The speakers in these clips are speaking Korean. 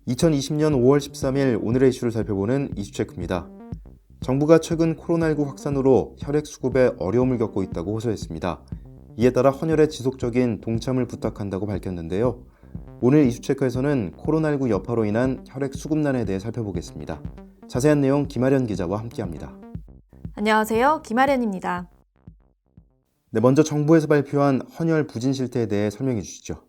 2020년 5월 13일 오늘의 이슈를 살펴보는 이슈체크입니다. 정부가 최근 코로나19 확산으로 혈액 수급에 어려움을 겪고 있다고 호소했습니다. 이에 따라 헌혈에 지속적인 동참을 부탁한다고 밝혔는데요. 오늘 이슈체크에서는 코로나19 여파로 인한 혈액 수급난에 대해 살펴보겠습니다. 자세한 내용 김아련 기자와 함께합니다. 안녕하세요. 김아련입니다. 네, 먼저 정부에서 발표한 헌혈 부진 실태에 대해 설명해 주시죠.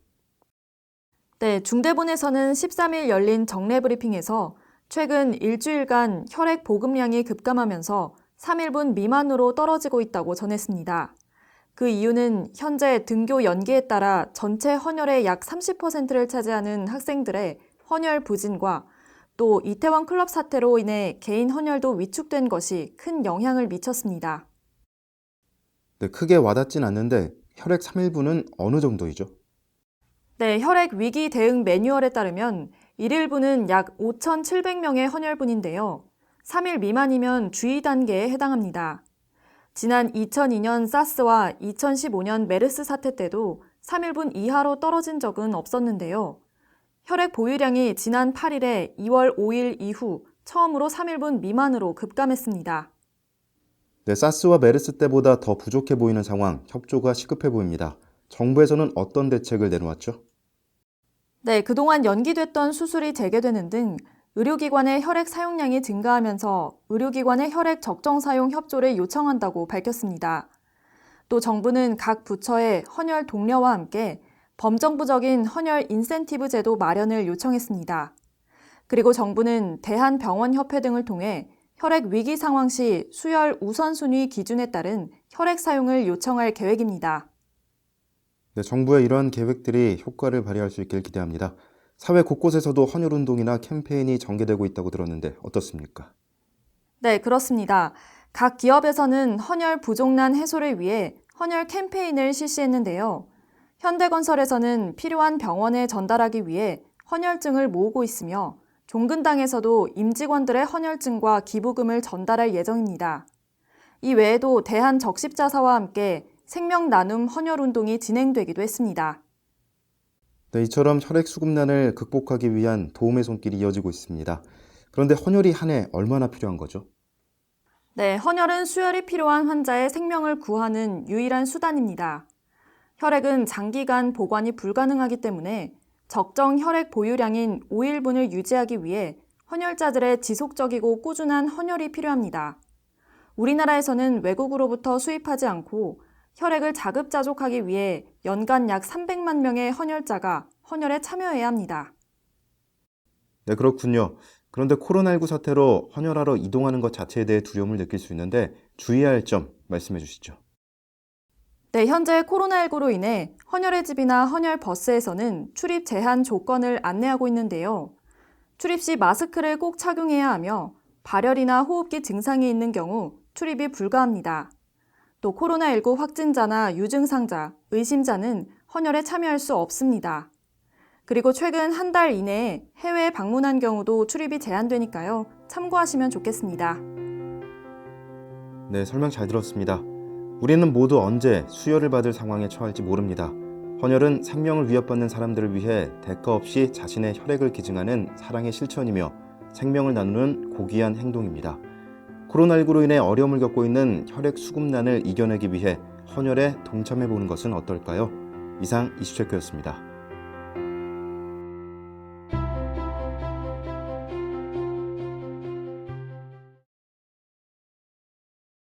네, 중대본에서는 13일 열린 정례 브리핑에서 최근 일주일간 혈액 보급량이 급감하면서 3일분 미만으로 떨어지고 있다고 전했습니다. 그 이유는 현재 등교 연기에 따라 전체 헌혈의 약 30%를 차지하는 학생들의 헌혈 부진과 또 이태원 클럽 사태로 인해 개인 헌혈도 위축된 것이 큰 영향을 미쳤습니다. 네, 크게 와닿진 않는데 혈액 3일분은 어느 정도이죠? 네, 혈액 위기 대응 매뉴얼에 따르면 1일분은 약 5,700명의 헌혈분인데요. 3일 미만이면 주의 단계에 해당합니다. 지난 2002년 사스와 2015년 메르스 사태 때도 3일분 이하로 떨어진 적은 없었는데요. 혈액 보유량이 지난 8일에 2월 5일 이후 처음으로 3일분 미만으로 급감했습니다. 네, 사스와 메르스 때보다 더 부족해 보이는 상황, 협조가 시급해 보입니다. 정부에서는 어떤 대책을 내놓았죠? 네, 그동안 연기됐던 수술이 재개되는 등 의료기관의 혈액 사용량이 증가하면서 의료기관의 혈액 적정 사용 협조를 요청한다고 밝혔습니다. 또 정부는 각 부처에 헌혈 독려와 함께 범정부적인 헌혈 인센티브 제도 마련을 요청했습니다. 그리고 정부는 대한병원협회 등을 통해 혈액 위기 상황 시 수혈 우선순위 기준에 따른 혈액 사용을 요청할 계획입니다. 네, 정부의 이러한 계획들이 효과를 발휘할 수 있길 기대합니다. 사회 곳곳에서도 헌혈 운동이나 캠페인이 전개되고 있다고 들었는데 어떻습니까? 네, 그렇습니다. 각 기업에서는 헌혈 부족난 해소를 위해 헌혈 캠페인을 실시했는데요. 현대건설에서는 필요한 병원에 전달하기 위해 헌혈증을 모으고 있으며 종근당에서도 임직원들의 헌혈증과 기부금을 전달할 예정입니다. 이 외에도 대한적십자사와 함께 생명 나눔 헌혈 운동이 진행되기도 했습니다. 네, 이처럼 혈액 수급난을 극복하기 위한 도움의 손길이 이어지고 있습니다. 그런데 헌혈이 한 해 얼마나 필요한 거죠? 네, 헌혈은 수혈이 필요한 환자의 생명을 구하는 유일한 수단입니다. 혈액은 장기간 보관이 불가능하기 때문에 적정 혈액 보유량인 5일분을 유지하기 위해 헌혈자들의 지속적이고 꾸준한 헌혈이 필요합니다. 우리나라에서는 외국으로부터 수입하지 않고 혈액을 자급자족하기 위해 연간 약 300만 명의 헌혈자가 헌혈에 참여해야 합니다. 네, 그렇군요. 그런데 코로나19 사태로 헌혈하러 이동하는 것 자체에 대해 두려움을 느낄 수 있는데 주의해야 할 점 말씀해 주시죠. 네, 현재 코로나19로 인해 헌혈의 집이나 헌혈 버스에서는 출입 제한 조건을 안내하고 있는데요. 출입 시 마스크를 꼭 착용해야 하며 발열이나 호흡기 증상이 있는 경우 출입이 불가합니다. 또 코로나19 확진자나 유증상자, 의심자는 헌혈에 참여할 수 없습니다. 그리고 최근 한 달 이내에 해외에 방문한 경우도 출입이 제한되니까요. 참고하시면 좋겠습니다. 네, 설명 잘 들었습니다. 우리는 모두 언제 수혈을 받을 상황에 처할지 모릅니다. 헌혈은 생명을 위협받는 사람들을 위해 대가 없이 자신의 혈액을 기증하는 사랑의 실천이며 생명을 나누는 고귀한 행동입니다. 코로나19로 인해 어려움을 겪고 있는 혈액 수급난을 이겨내기 위해 헌혈에 동참해보는 것은 어떨까요? 이상 이슈체크였습니다.